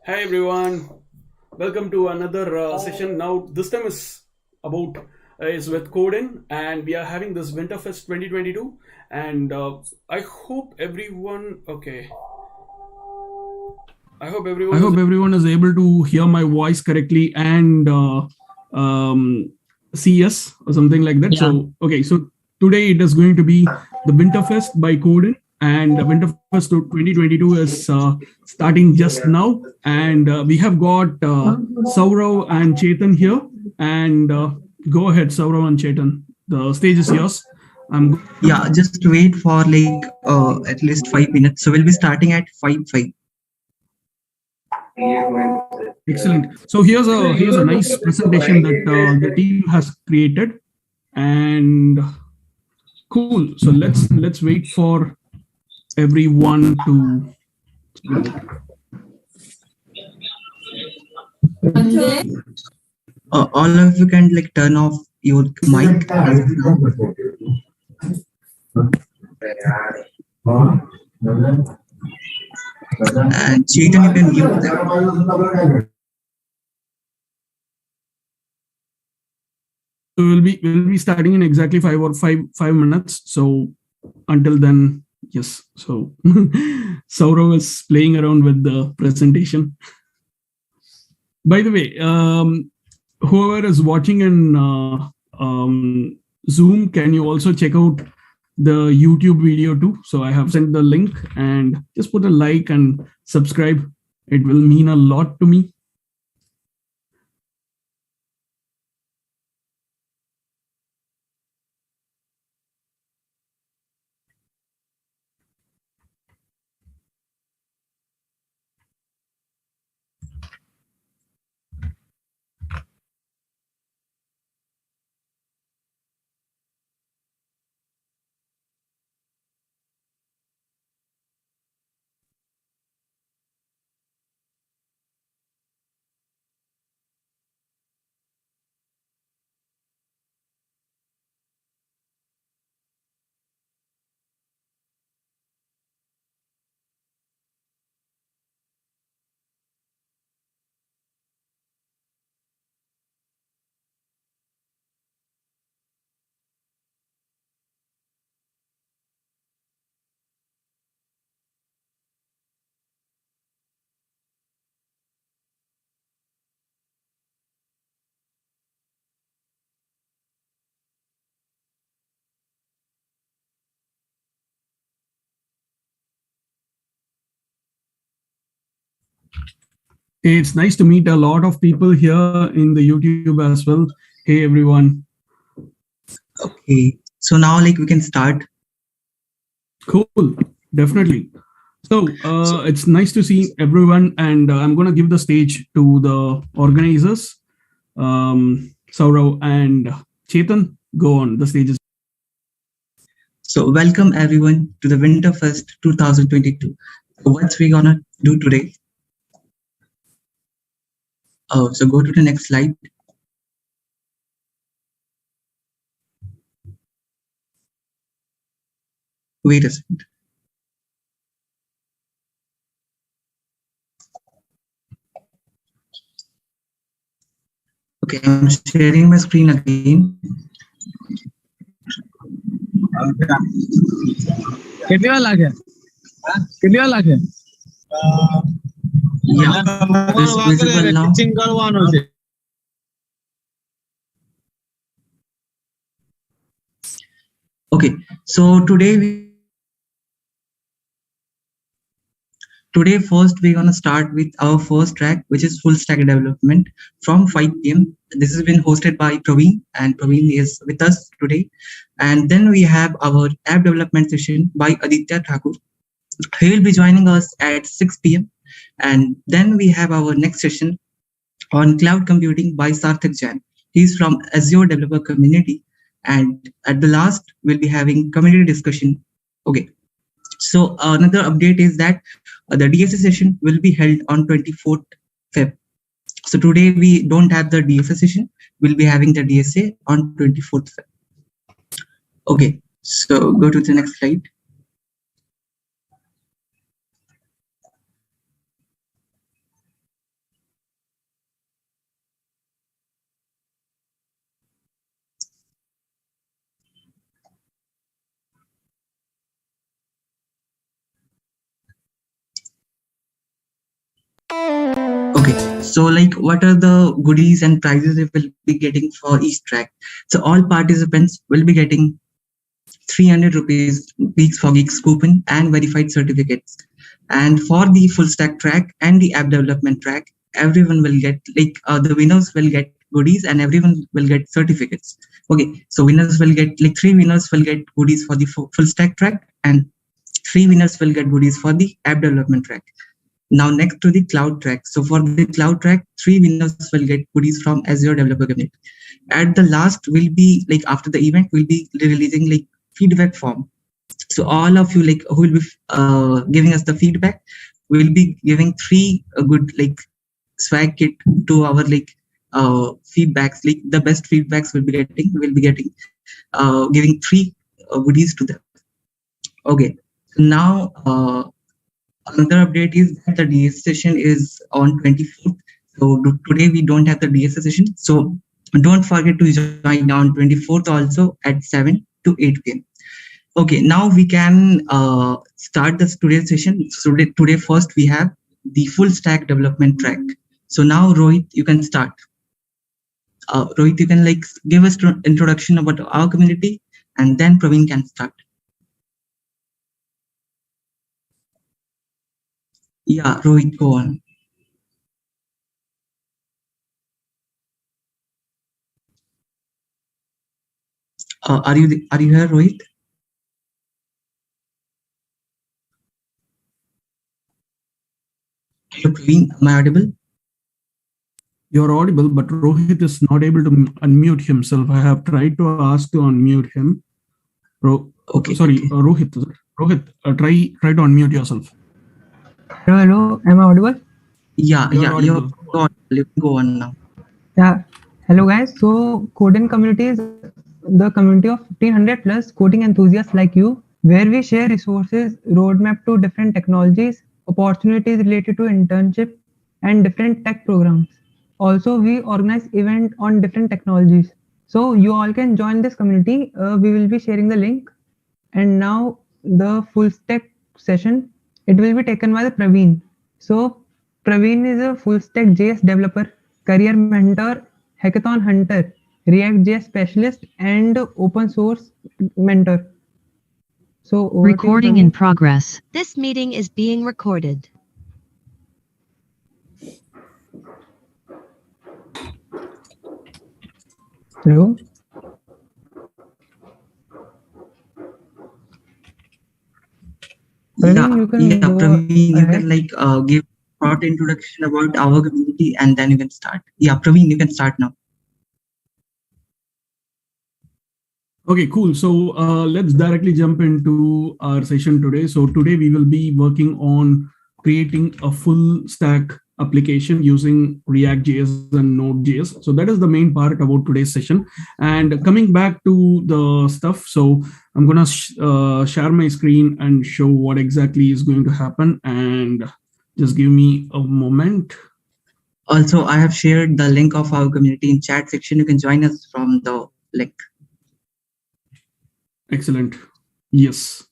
Hi everyone, welcome to another session. Now this time is with CodeIN, and we are having this WinterFest 2022. And I hope everyone. Okay, I hope I everyone is. hope everyone is able to hear my voice correctly and um, see us or something like that. Yeah, So today it is going to be the Winterfest by Codin, and Winterfest 2022 is starting just now. And we have got Saurav and Chetan here. And go ahead, Saurav and Chetan. The stage is yours. I'm yeah. Just wait for like at least 5 minutes. So we'll be starting at 5:05. Excellent. So here's a nice presentation that the team has created, and cool. So let's wait for everyone to. All of you can like turn off your mic as of now. And Chetan, you can mute them. So we'll be starting in exactly 5 minutes. So until then, yes. So Saurav is playing around with the presentation. By the way, whoever is watching in Zoom, can you also check out the YouTube video too? So I have sent the link, and just put a like and subscribe. It will mean a lot to me. It's nice to meet a lot of people here in the YouTube as well. Hey everyone. Okay. So now like we can start. Cool, definitely. So it's nice to see everyone, and I'm gonna give the stage to the organizers, Saurav and Chetan. Go on, the stage is. So welcome everyone to the Winterfest 2022. What's we gonna do today? Oh, so go to the next slide. Wait a second. Okay, I'm sharing my screen again. कितनी बार लाके कितनी बार लाके Yeah, it's visible now. Okay, so today first we're gonna start with our first track, which is full stack development from 5 p.m. This has been hosted by Praveen, and Praveen is with us today. And then we have our app development session by Aditya Thakur. He will be joining us at 6 p.m. And then we have our next session on cloud computing by Sarthak Jain. He's from Azure Developer Community. And at the last, we'll be having community discussion. Okay. So another update is that the DSA session will be held on 24th Feb. So today we don't have the DSA session. We'll be having the DSA on 24th Feb. Okay. So go to the next slide. So like what are the goodies and prizes we will be getting for each track? So all participants will be getting 300 rupees Geeks for Geeks coupon and verified certificates. And for the full stack track and the app development track, everyone will get the winners will get goodies and everyone will get certificates. Okay, so winners will get three winners will get goodies for the full stack track, and three winners will get goodies for the app development track. Now next to the cloud track. So for the cloud track, three winners will get goodies from Azure Developer Community. At the last will be after the event, we'll be releasing feedback form. So all of you who will be giving us the feedback, we'll be giving three good swag kit to our feedbacks. The best feedbacks we'll be getting giving three goodies to them. Okay, now another update is that the DS session is on 24th. So today we don't have the DS session. So don't forget to join on 24th also at 7 to 8 p.m. Okay, now we can start this today's session. So today first we have the full stack development track. So now Rohit, you can start. Rohit, you can give us introduction about our community, and then Praveen can start. Yeah, Rohit, go on. Are you here, Rohit? Hello, Praveen, am I audible? You're audible, but Rohit is not able to unmute himself. I have tried to ask to unmute him. Okay. Sorry, Rohit. Rohit, try to unmute yourself. Hello. Am I audible? Yeah, you're audible. You can go on now. Yeah. Hello, guys. So, CodeIN community is the community of 1500 plus coding enthusiasts like you, where we share resources, roadmap to different technologies, opportunities related to internship, and different tech programs. Also, we organize events on different technologies. So, you all can join this community. We will be sharing the link. And now, the full stack session, it will be taken by the Praveen. So, Praveen is a full stack JS developer, career mentor, hackathon hunter, React.js specialist, and open source mentor. So, recording in progress. This meeting is being recorded. Hello. Praveen, you can give short introduction about our community, and then you can start. Yeah, Praveen, you can start now. Okay, cool. So let's directly jump into our session today. So today we will be working on creating a full stack application using React.js and Node.js. So that is the main part about today's session. And coming back to the stuff, so I'm going to share my screen and show what exactly is going to happen. And just give me a moment. Also, I have shared the link of our community in chat section. You can join us from the link. Excellent. Yes.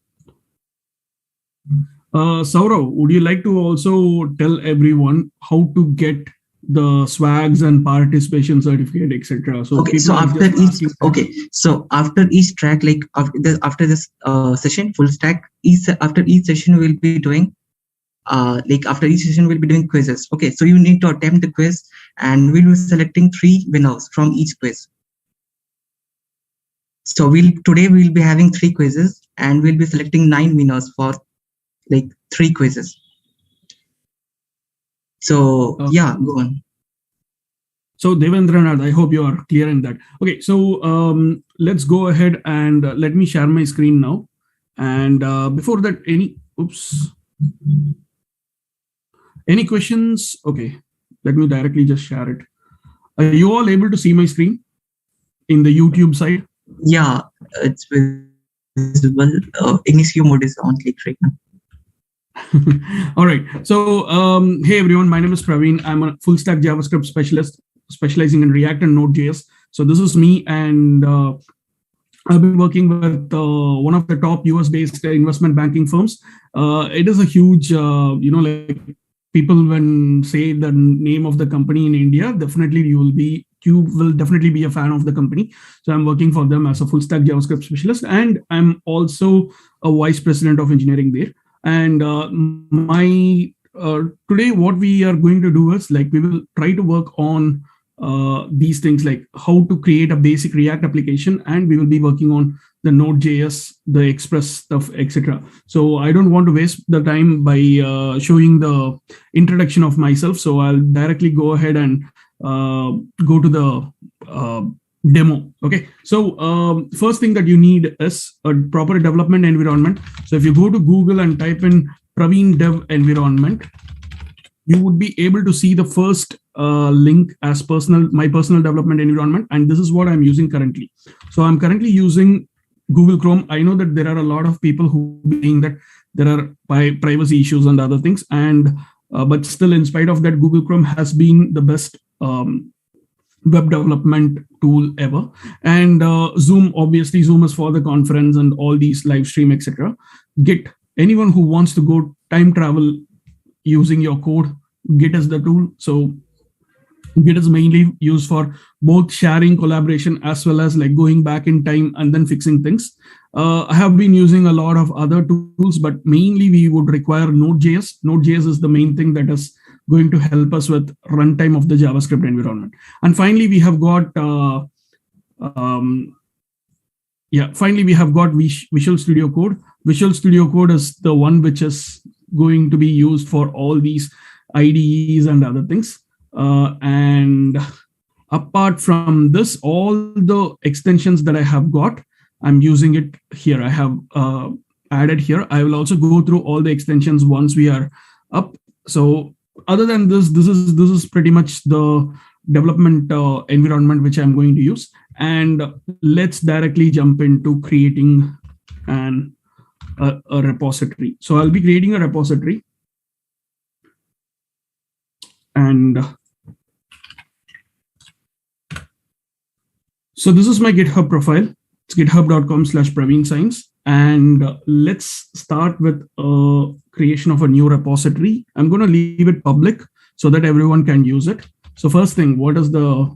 Saurav, would you like to also tell everyone how to get the swags and participation certificate, etc.? So okay, so after each track, after this session, full stack, after each session we'll be doing after each session we'll be doing quizzes. Okay, so you need to attempt the quiz, and we'll be selecting 3 winners from each quiz. So today we'll be having 3 quizzes, and we'll be selecting 9 winners for 3 quizzes. So yeah, go on. So Devendranath, I hope you are clear in that. Okay, so let's go ahead and let me share my screen now. And before that, any questions? Okay, let me directly just share it. Are you all able to see my screen in the YouTube side? Yeah, it's visible. English mode is on click right now. All right. So, hey everyone, my name is Praveen. I'm a full stack JavaScript specialist specializing in React and Node.js. So this is me, and I've been working with one of the top US-based investment banking firms. It is a huge, people when say the name of the company in India, definitely you will definitely be a fan of the company. So I'm working for them as a full stack JavaScript specialist, and I'm also a vice president of engineering there. And my today what we are going to do is like we will try to work on these things like how to create a basic React application, and we will be working on the Node.js, the Express stuff, etc. So I don't want to waste the time by showing the introduction of myself. So I'll directly go ahead and go to the demo. Okay. So first thing that you need is a proper development environment. So if you go to Google and type in Praveen Dev Environment, you would be able to see the first link as my personal development environment, and this is what I'm using currently. So I'm currently using Google Chrome. I know that there are a lot of people who are saying that there are privacy issues and other things, and but still, in spite of that, Google Chrome has been the best web development tool ever. And Zoom, obviously, Zoom is for the conference and all these live stream, etc. Git, anyone who wants to go time travel using your code, Git is the tool. So Git is mainly used for both sharing, collaboration, as well as like going back in time and then fixing things. I have been using a lot of other tools, but mainly we would require Node.js. Node.js is the main thing that is going to help us with runtime of the JavaScript environment. And finally, we have got finally we have got Visual Studio Code. Visual Studio Code is the one which is going to be used for all these IDEs and other things. And apart from this, all the extensions that I have got, I'm using it here. I have added here. I will also go through all the extensions once we are up. So other than this is pretty much the development environment which I'm going to use. And let's directly jump into creating a repository. So I'll be creating a repository, and so this is my GitHub profile. It's github.com/PraveenScience. And let's start with creation of a new repository. I'm going to leave it public so that everyone can use it. So first thing, what is the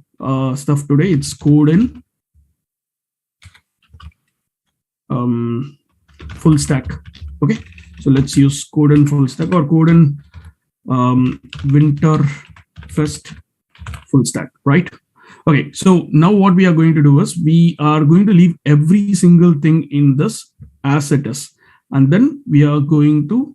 stuff today? It's CodeIN FullStack. Okay, so let's use CodeIN FullStack or CodeIN WinterFest FullStack, right? Okay, so now what we are going to do is we are going to leave every single thing in this as it is, and then we are going to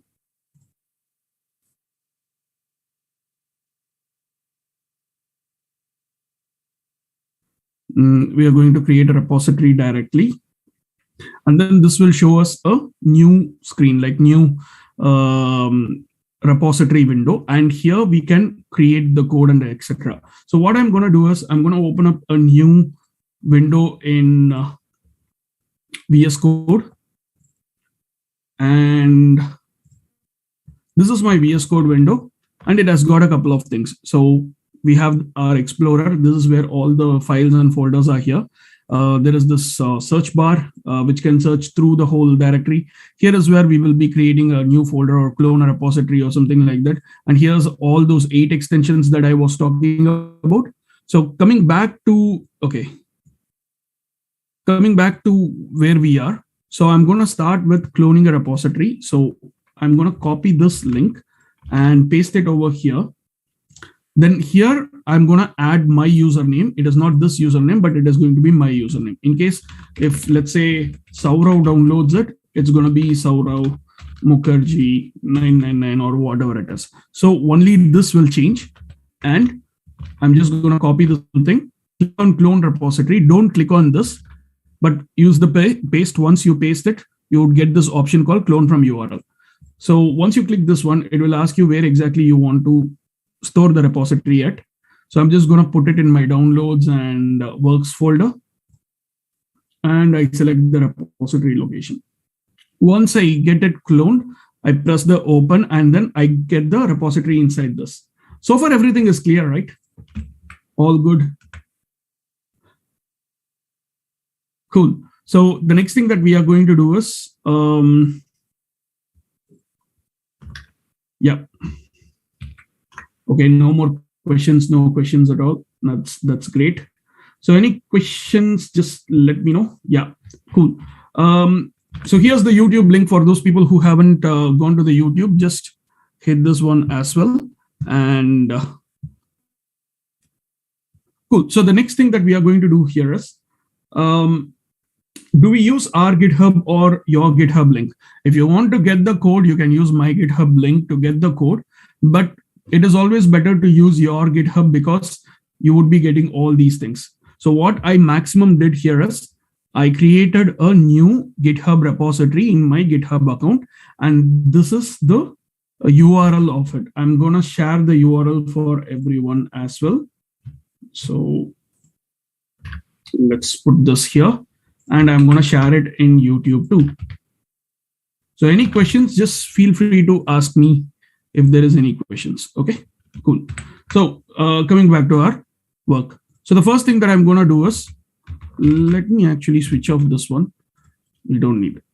create a repository directly, and then this will show us a new screen, like new repository window, and here we can create the code and etc. So what I'm going to do is I'm going to open up a new window in VS Code, and this is my VS Code window, and it has got a couple of things. So we have our Explorer. This is where all the files and folders are here. There is this search bar, which can search through the whole directory. Here is where we will be creating a new folder or clone a repository or something like that. And here's all those 8 extensions that I was talking about. So coming back to where we are. So I'm going to start with cloning a repository. So I'm going to copy this link and paste it over here. Then here, I'm going to add my username. It is not this username, but it is going to be my username. In case if, let's say, Saurav downloads it, it's going to be Saurav Mukherjee 999 or whatever it is. So only this will change. And I'm just going to copy this thing. Click on clone repository. Don't click on this, but use the paste. Once you paste it, you would get this option called clone from URL. So once you click this one, it will ask you where exactly you want to store the repository at. So I'm just going to put it in my downloads and works folder, and I select the repository location. Once I get it cloned, I press the open, and then I get the repository inside this. So far, everything is clear, right? All good. Cool. So the next thing that we are going to do is, Okay, no more questions, no questions at all. That's great. So any questions, just let me know. Yeah, cool. So here's the YouTube link for those people who haven't gone to the YouTube. Just hit this one as well. And cool. So the next thing that we are going to do here is, do we use our GitHub or your GitHub link? If you want to get the code, you can use my GitHub link to get the code. But it is always better to use your GitHub because you would be getting all these things. So what I maximum did here is I created a new GitHub repository in my GitHub account. And this is the URL of it. I'm going to share the URL for everyone as well. So let's put this here. And I'm going to share it in YouTube too. So any questions, just feel free to ask me if there is any questions. Okay, cool. So coming back to our work. So the first thing that I'm going to do is, let me actually switch off this one. We don't need it.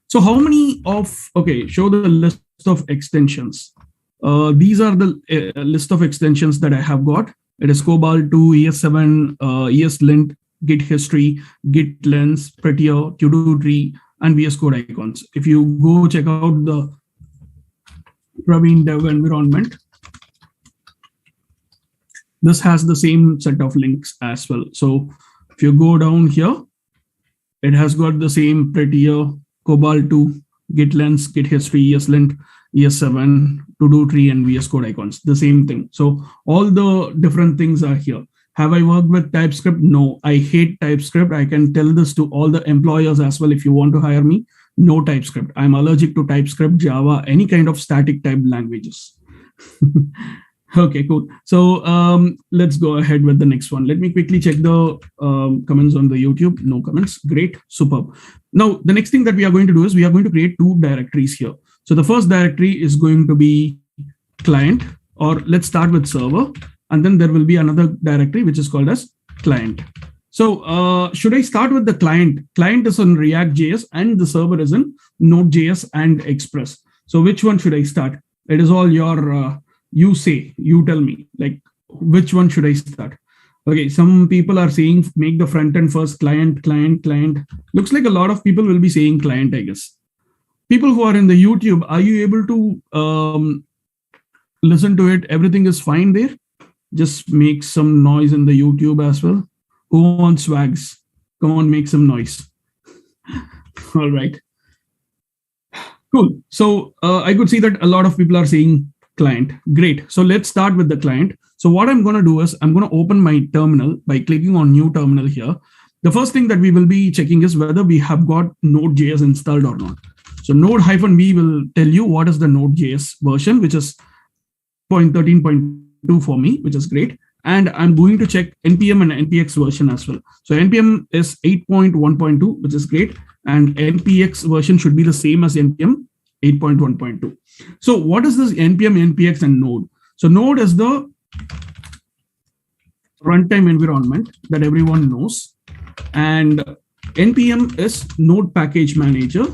So how many of, okay, show the list of extensions. These are the list of extensions that I have got. It is Cobalt 2, ES7, ESLint, Git history, Git lens, Prettier, to-do tree, and VS Code icons. If you go check out the Praveen dev environment, this has the same set of links as well. So if you go down here, it has got the same Prettier, Cobalt 2, Git lens, Git history, ESLint, ES7, to-do tree, and VS Code icons. The same thing. So all the different things are here. Have I worked with TypeScript? No, I hate TypeScript. I can tell this to all the employers as well. If you want to hire me, no TypeScript. I'm allergic to TypeScript, Java, any kind of static type languages. Okay, cool. So let's go ahead with the next one. Let me quickly check the comments on the YouTube. No comments. Great. Superb. Now, the next thing that we are going to do is we are going to create two directories here. So the first directory is going to be client, or let's start with server. And then there will be another directory which is called as client. So should I start with the client? Client is on React.js and the server is in Node.js and Express. So which one should I start? It is all your, you say, you tell me, like, which one should I start? Okay, some people are saying make the front end first, client, client, client. Looks like a lot of people will be saying client, I guess. People who are in the YouTube, are you able to listen to it? Everything is fine there? Just make some noise in the YouTube as well. Who wants swags? Come on, make some noise. All right. Cool. So I could see that a lot of people are saying client. Great. So let's start with the client. So what I'm going to do is I'm going to open my terminal by clicking on new terminal here. The first thing that we will be checking is whether we have got Node.js installed or not. So node-v will tell you what is the Node.js version, which is 0.13.2 for me, which is great. And I'm going to check NPM and NPX version as well. So NPM is 8.1.2, which is great. And NPX version should be the same as NPM 8.1.2. So what is this NPM, NPX, and Node? So Node is the runtime environment that everyone knows. And NPM is Node Package Manager.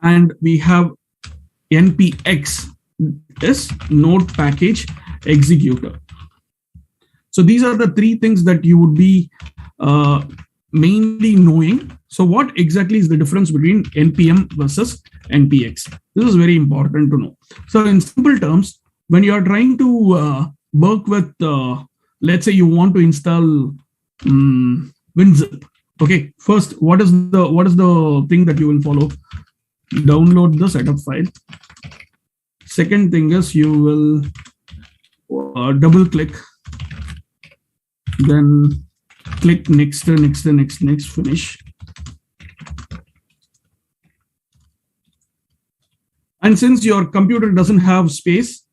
And we have NPX is Node Package Executor. So these are the three things that you would be mainly knowing. So what exactly is the difference between NPM versus NPX? This is very important to know. So in simple terms, when you are trying to work with, let's say you want to install WinZip. Okay, first, what is the thing that you will follow? Download the setup file. Second thing is you will double click, then click next, finish. And since your computer doesn't have space,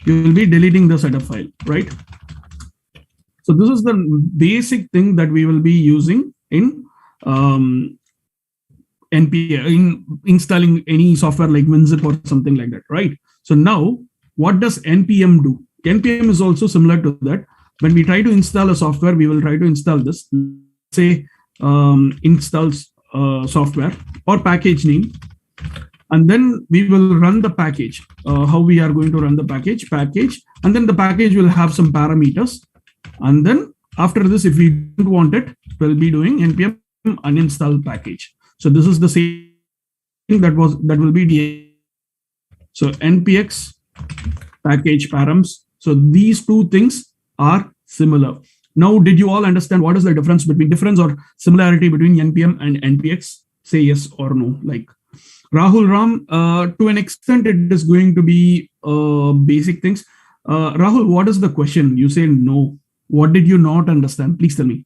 you will be deleting the setup file, right? So this is the basic thing that we will be using in NPM, in installing any software like WinZip or something like that, right? So now, what does NPM do? NPM is also similar to that. When we try to install a software, we will try to install this. Let's say installs software or package name. and then we will run the package. How we are going to run the package, and then the package will have some parameters. And then after this, if we don't want it, we'll be doing npm uninstall package. So this is the same thing that will be so npx package params. So these two things are similar. Now, did you all understand what is the difference or similarity between npm and npx? Say yes or no. Like Rahul Ram, to an extent, it is going to be basic things. Rahul, what is the question? You say no. What did you not understand? Please tell me.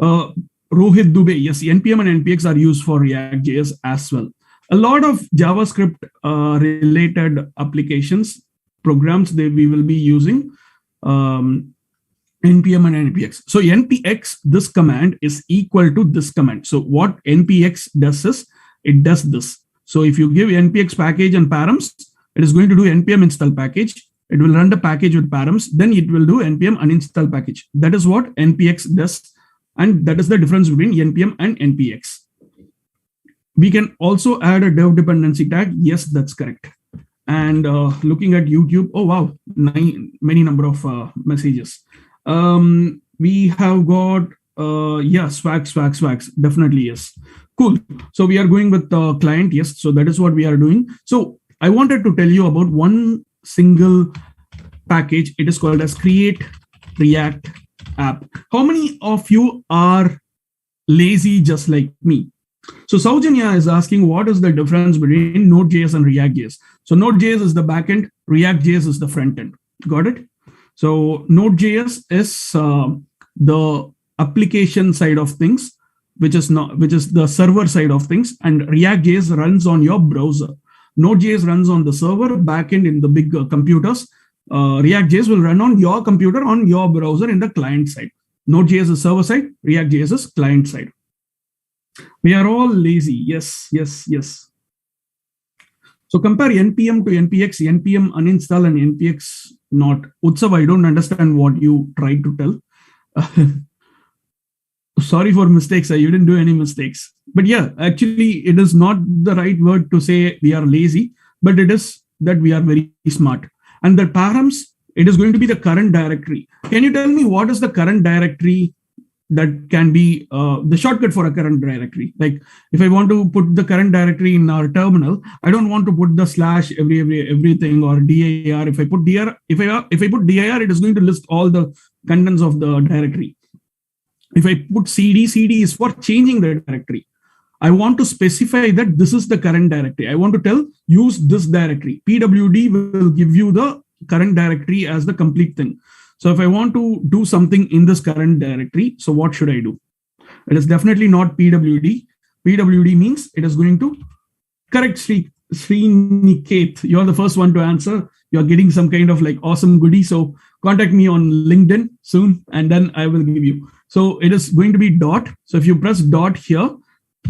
Rohit Dubey, yes, npm and npx are used for React.js as well. A lot of JavaScript related applications, programs, we will be using npm and npx. So npx, this command is equal to this command. So what npx does is, it does this. So if you give npx package and params, it is going to do npm install package. It will run the package with params. Then it will do npm uninstall package. That is what npx does. And that is the difference between npm and npx. We can also add a dev dependency tag. Yes, that's correct. And looking at YouTube, oh wow, many number of messages. We have got, yeah, swags, definitely yes. Cool. So we are going with the client. Yes. So that is what we are doing. So I wanted to tell you about one single package. It is called as Create React App. How many of you are lazy just like me? So Saujanya is asking, what is the difference between Node.js and React.js? So Node.js is the backend, React.js is the front end. Got it? So Node.js is the application side of things, which is the server side of things, and React.js runs on your browser. Node.js runs on the server backend in the big computers. React.js will run on your computer on your browser in the client side. Node.js is server side, React.js is client side. We are all lazy. Yes. So compare npm to npx, npm uninstall and npx not. Utsav, I don't understand what you tried to tell. Sorry for mistakes. You didn't do any mistakes. But yeah, actually, it is not the right word to say we are lazy, but it is that we are very smart. And the params, it is going to be the current directory. Can you tell me what is the current directory that can be the shortcut for a current directory? Like if I want to put the current directory in our terminal, I don't want to put the slash everything or dir. If I put dir, if I put dir, it is going to list all the contents of the directory. If I put cd is for changing the directory. I want to specify that this is the current directory. I want to tell use this directory. PWD will give you the current directory as the complete thing. So if I want to do something in this current directory, so what should I do? It is definitely not PWD. PWD means it is going to correct Sriniket. You're the first one to answer. You're getting some kind of like awesome goodie. So contact me on LinkedIn soon and then I will give you. So it is going to be dot. So if you press dot here,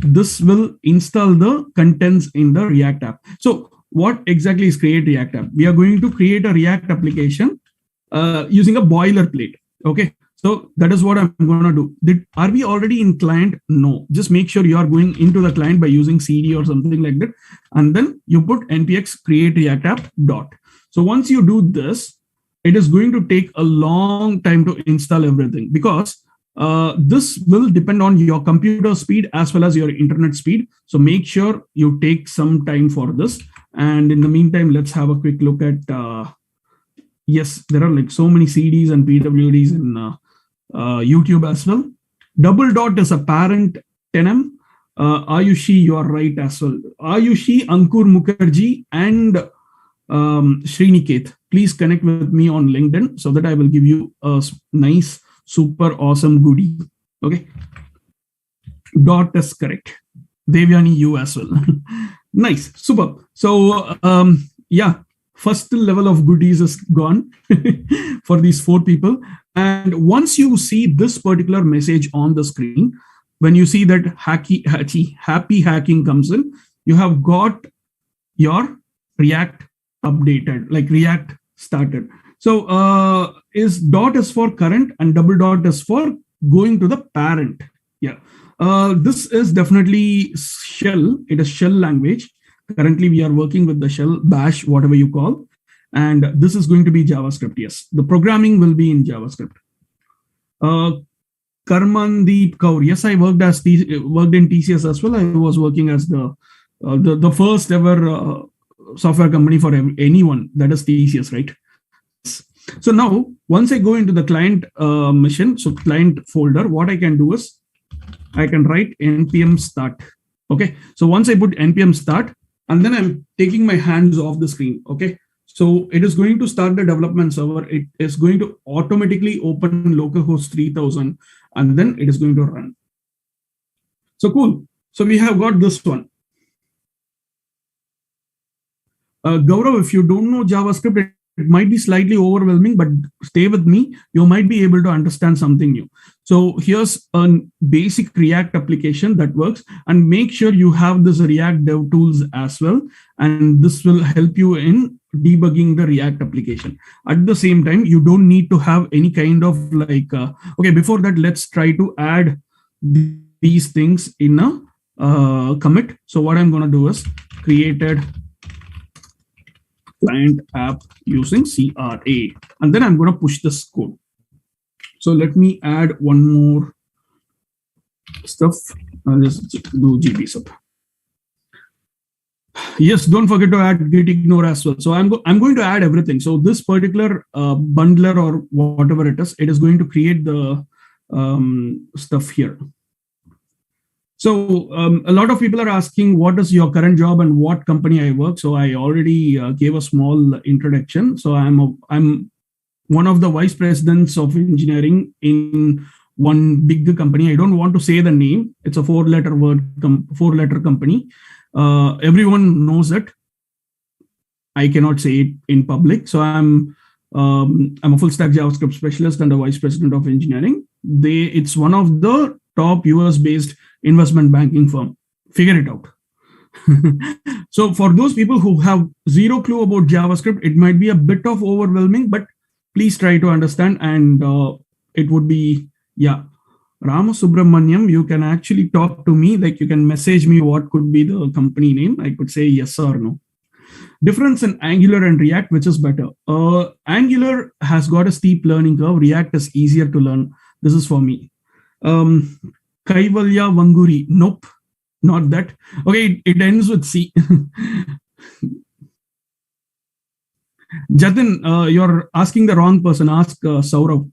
this will install the contents in the React app. So what exactly is Create React App? We are going to create a React application using a boilerplate. Okay. So that is what I'm going to do. Are we already in client? No. Just make sure you are going into the client by using CD or something like that. And then you put npx create react app dot. So once you do this, it is going to take a long time to install everything because this will depend on your computer speed as well as your internet speed. So make sure you take some time for this. And in the meantime, let's have a quick look at, yes, there are like so many CDs and PWDs in YouTube as well. Double dot is a parent tenem. Ayushi, you are right as well. Ayushi, Ankur Mukherjee, and Sriniket, please connect with me on LinkedIn so that I will give you a nice, super awesome goodie. Okay. Dot is correct. Devyani, you as well. Nice. Super. So, yeah, first level of goodies is gone for these 4 people. And once you see this particular message on the screen, when you see that happy hacking comes in, you have got your React updated, like React started. So is dot is for current and double dot is for going to the parent. Yeah. This is definitely shell. It is shell language. Currently, we are working with the shell, bash, whatever you call. And this is going to be JavaScript. Yes, the programming will be in JavaScript. Karmandeep Kaur. Yes, I worked worked in TCS as well. I was working as the first ever software company for anyone, that is TCS, right? So now, once I go into the client mission, so client folder, what I can do is I can write npm start. Okay, so once I put npm start, and then I'm taking my hands off the screen. Okay, so it is going to start the development server. It is going to automatically open localhost 3000, and then it is going to run. So cool. So we have got this one. Gaurav, if you don't know JavaScript, it might be slightly overwhelming, but stay with me. You might be able to understand something new. So here's a basic React application that works, and make sure you have this React Dev Tools as well. And this will help you in debugging the React application. At the same time, you don't need to have any kind of like, okay, before that, let's try to add these things in a commit. So what I'm going to do is created client app using CRA, and then I'm going to push this code. So let me add one more stuff. I'll just do GP sub. Yes, don't forget to add git ignore as well. So I'm going to add everything. So this particular bundler or whatever it is going to create the stuff here. So a lot of people are asking, what is your current job and what company I work? So I already gave a small introduction. So I'm one of the vice presidents of engineering in one big company. I don't want to say the name. It's a four-letter company. Everyone knows it. I cannot say it in public. So I'm a full stack JavaScript specialist and a vice president of engineering. It's one of the top US-based investment banking firm. Figure it out. So for those people who have zero clue about JavaScript, it might be a bit of overwhelming, but please try to understand, and it would be, yeah. Rama Subramaniam, you can actually talk to me, like you can message me what could be the company name. I could say yes or no. Difference in Angular and React, which is better? Angular has got a steep learning curve. React is easier to learn. This is for me. Kaivalya Vanguri, nope, not that. Okay, it ends with C. Jatin, you're asking the wrong person. Ask Saurav.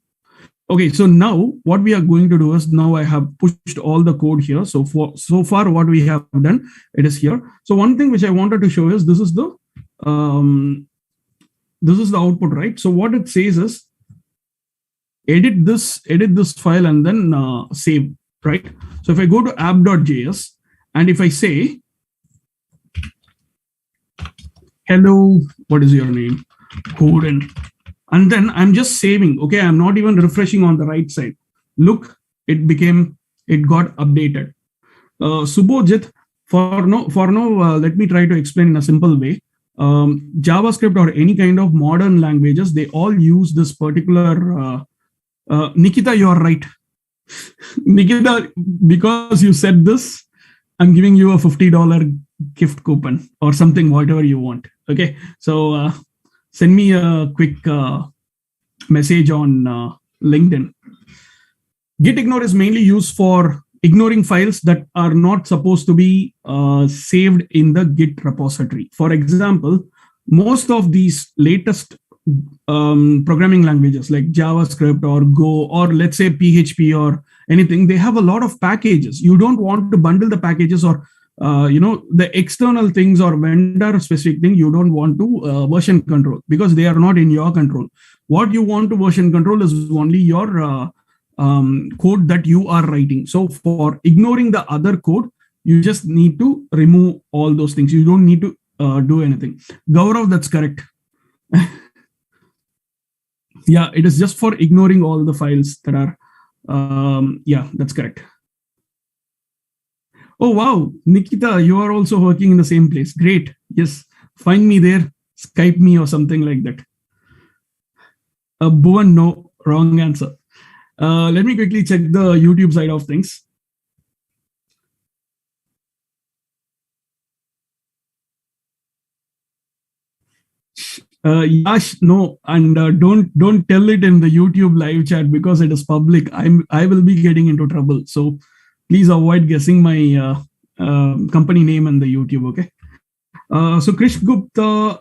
Okay, so now what we are going to do is, now I have pushed all the code here. So far what we have done, it is here. So one thing which I wanted to show is this is the output, right? So what it says is edit this file and then save, right? So if I go to app.js and if I say hello, what is your name? CodeIN. And then I'm just saving. Okay, I'm not even refreshing on the right side. Look, it got updated. Subhojit, for now, let me try to explain in a simple way. JavaScript or any kind of modern languages, they all use this particular. Nikita, you are right. Nikita, because you said this, I'm giving you a $50 gift coupon or something, whatever you want. Okay, so send me a quick message on LinkedIn. Git ignore is mainly used for ignoring files that are not supposed to be saved in the Git repository. For example, most of these latest programming languages like JavaScript or Go or let's say PHP or anything, they have a lot of packages. You don't want to bundle the packages or the external things or vendor specific thing. You don't want to version control because they are not in your control. What you want to version control is only your code that you are writing. So for ignoring the other code, you just need to remove all those things. You don't need to do anything. Gaurav, that's correct. Yeah, it is just for ignoring all the files that are, yeah, that's correct. Oh, wow. Nikita, you are also working in the same place. Great. Yes. Find me there. Skype me or something like that. Bhuvan, no. Wrong answer. Let me quickly check the YouTube side of things. Yash, no, and don't tell it in the YouTube live chat because it is public. I will be getting into trouble. So please avoid guessing my company name in the YouTube. Okay. So Krish Gupta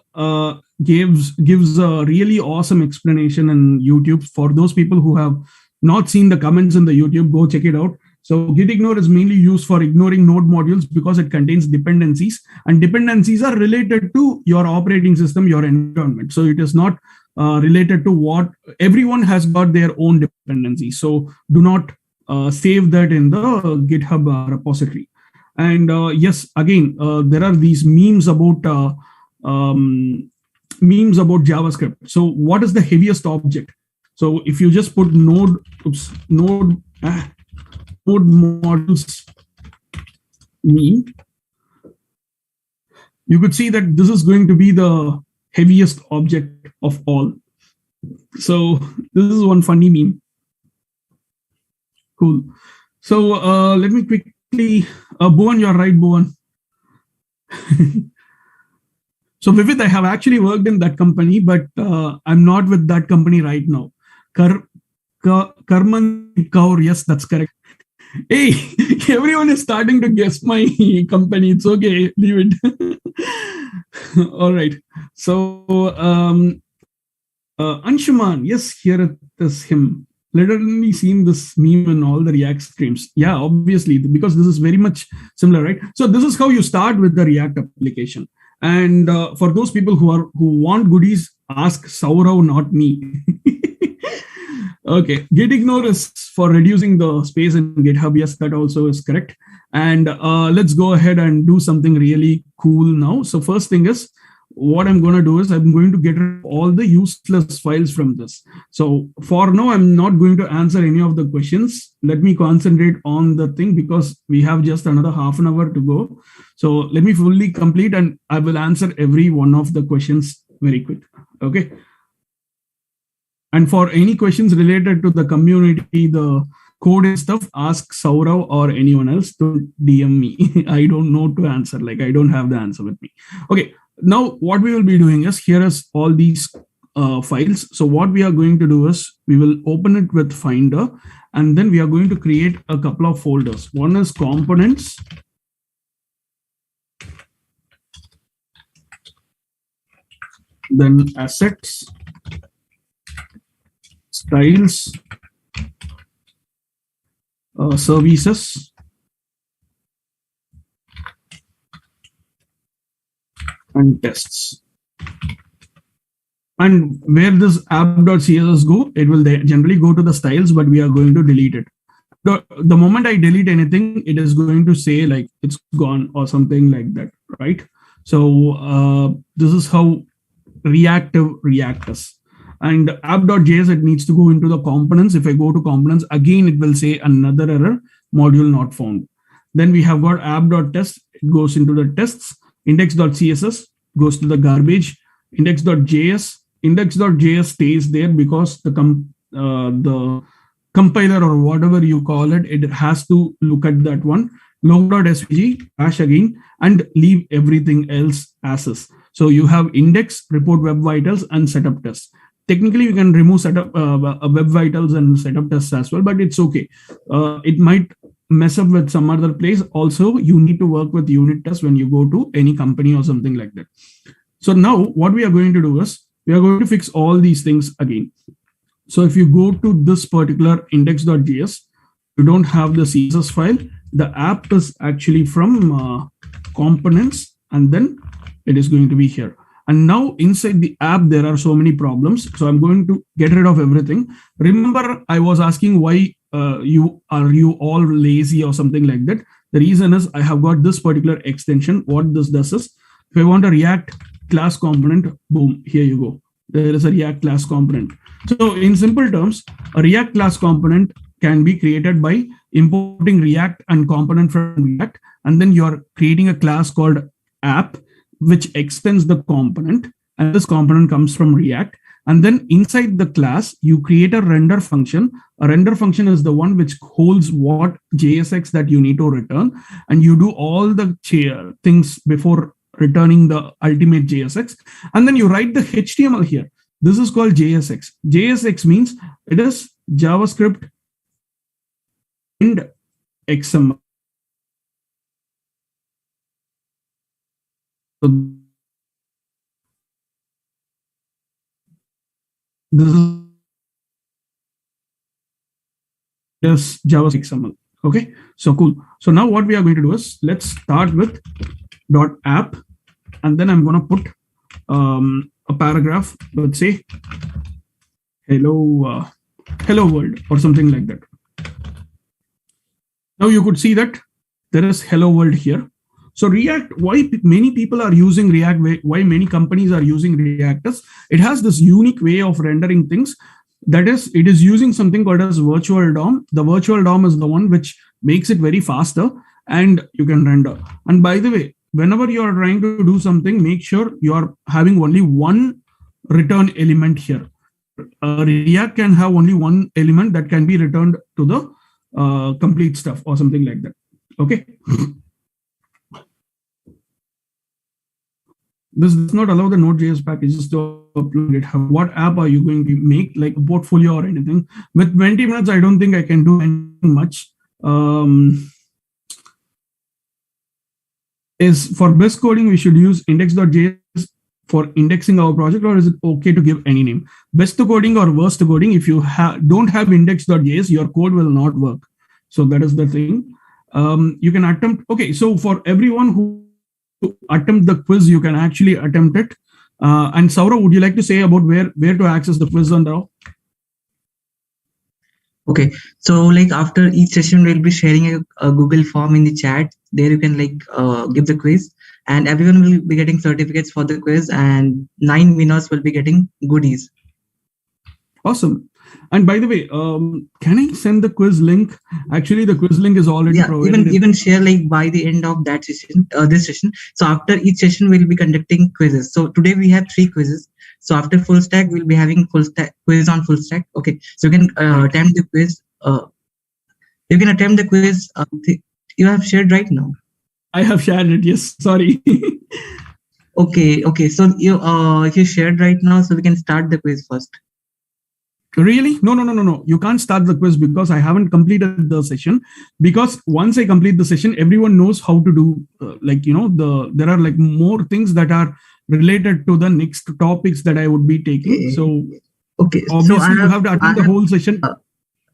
gives a really awesome explanation in YouTube. For those people who have not seen the comments in the YouTube, go check it out. So git ignore is mainly used for ignoring node modules because it contains dependencies, and dependencies are related to your operating system, your environment. So it is not related to what everyone has got their own dependencies. So do not save that in the GitHub repository. And yes, again, there are these memes about JavaScript. So what is the heaviest object? So if you just put node models meme, you could see that this is going to be the heaviest object of all. So this is one funny meme. Cool. So let me quickly, Bhuvan, you're right, Bhuvan. So Vivith, I have actually worked in that company, but I'm not with that company right now. Karman Kaur, yes, that's correct. Hey, everyone is starting to guess my company. It's okay, leave it. All right. So Anshuman, yes, here it is him. Literally seen this meme in all the React streams. Yeah, obviously, because this is very much similar, right? So this is how you start with the React application. And for those people who want goodies, ask Saurav, not me. Okay, git ignore is for reducing the space in GitHub. Yes, that also is correct. And let's go ahead and do something really cool now. So first thing is, what I'm going to do is I'm going to get rid of all the useless files from this. So for now, I'm not going to answer any of the questions. Let me concentrate on the thing because we have just another half an hour to go. So let me fully complete and I will answer every one of the questions very quick. Okay. And for any questions related to the community, the code and stuff, ask Saurav or anyone else to DM me. I don't know to answer. Like I don't have the answer with me. Okay. Now what we will be doing is, here is all these files. So what we are going to do is we will open it with Finder, and then we are going to create a couple of folders. One is components. Then assets, styles, services, and tests. And where this app.css go, it will generally go to the styles, but we are going to delete it. The moment I delete anything, it is going to say like it's gone or something like that, right? So this is how reactive React is. And app.js, it needs to go into the components. If I go to components, again, it will say another error, module not found. Then we have got app.test, it goes into the tests. Index.css goes to the garbage. Index.js stays there because the compiler or whatever you call it, it has to look at that one. Log.svg, crash again, and leave everything else as is. So you have index, report web vitals, and setup tests. Technically, you can remove setup web vitals and setup tests as well, but it's okay. It might mess up with some other place. Also, you need to work with unit tests when you go to any company or something like that. So now what we are going to do is we are going to fix all these things again. So if you go to this particular index.js, you don't have the CSS file. The app is actually from components, and then it is going to be here. And now inside the app, there are so many problems. So I'm going to get rid of everything. Remember, I was asking why you all lazy or something like that. The reason is I have got this particular extension. What this does is, if I want a React class component, boom, here you go. There is a React class component. So in simple terms, a React class component can be created by importing React and component from React, and then you're creating a class called app, which extends the component, and this component comes from React. And then inside the class, you create a render function. A render function is the one which holds what JSX that you need to return, and you do all the things before returning the ultimate JSX. And then you write the HTML here. This is called JSX. JSX means it is JavaScript and XML. So this is JavaScript XML. Okay, so cool. So now what we are going to do is let's start with .app, and then I'm going to put a paragraph. Let's say hello world or something like that. Now you could see that there is hello world here. So React, why many people are using React, why many companies are using React is it has this unique way of rendering things. That is, it is using something called as virtual DOM. The virtual DOM is the one which makes it very faster and you can render. And by the way, whenever you are trying to do something, make sure you are having only one return element here. React can have only one element that can be returned to the complete stuff or something like that. Okay. This does not allow the Node.js packages to upload it. What app are you going to make, like a portfolio or anything? With 20 minutes, I don't think I can do anything much. Is for best coding, we should use index.js for indexing our project, or is it okay to give any name? Best coding or worst coding, if you don't have index.js, your code will not work. So that is the thing. You can attempt. Okay, so for everyone who attempt the quiz, you can actually attempt it. And Saurav, would you like to say about where to access the quiz and how? Okay, so like after each session, we'll be sharing a Google form in the chat. There you can give the quiz, and everyone will be getting certificates for the quiz, and 9 winners will be getting goodies. Awesome. And by the way, can I send the quiz link? Actually, the quiz link is already provided. Even share by the end of that session, this session. So after each session, we'll be conducting quizzes. So today we have 3 quizzes. So after FullStack, we'll be having FullStack quiz on FullStack. Okay, so you can attempt the quiz. You can attempt the quiz. You have shared right now. I have shared it. Yes, sorry. Okay. So you if you shared right now, so we can start the quiz first. Really? No. You can't start the quiz because I haven't completed the session. Because once I complete the session, everyone knows how to do. There are more things that are related to the next topics that I would be taking. So okay, obviously you have to attend the whole session.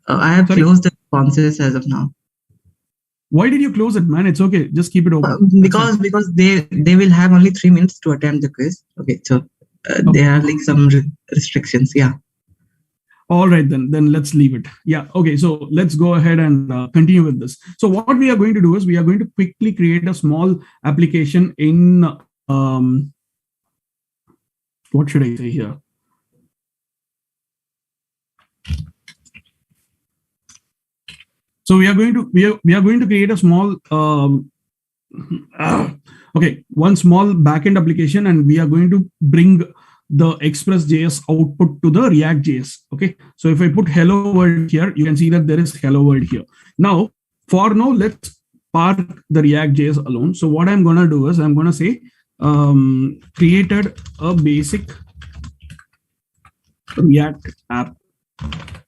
I have closed the responses as of now. Why did you close it, man? It's okay. Just keep it open. Because they will have only 3 minutes to attempt the quiz. Okay, so there are some restrictions. Yeah. All right, then let's leave it. Yeah. Okay. So let's go ahead and continue with this. So what we are going to do is we are going to quickly create a small application in what should I say here? So we are going to create a small one small backend application, and we are going to bring the Express.js output to the React.js. Okay, so if I put hello world here, you can see that there is hello world here. Now, let's park the React.js alone. So what I'm going to do is I'm going to say created a basic React app.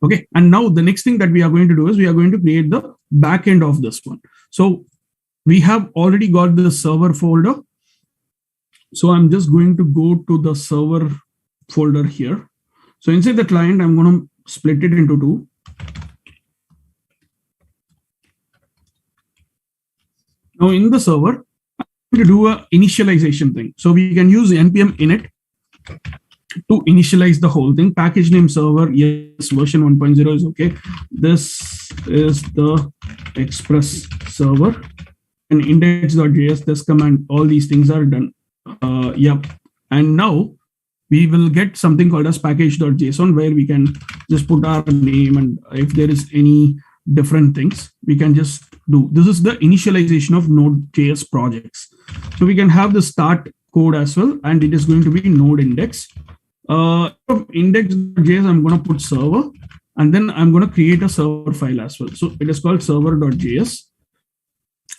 Okay, and now the next thing that we are going to do is we are going to create the backend of this one. So we have already got the server folder. So I'm just going to go to the server folder here. So inside the client, I'm going to split it into 2. Now in the server, I'm going to do a initialization thing. So we can use npm init to initialize the whole thing. Package name server, yes, version 1.0 is okay. This is the Express server, and index.js, this command, all these things are done. Yep. And now we will get something called as package.json, where we can just put our name, and if there is any different things, we can just do. This is the initialization of Node.js projects. So we can have the start code as well, and it is going to be node index. Index.js, I'm going to put server, and then I'm going to create a server file as well. So it is called server.js.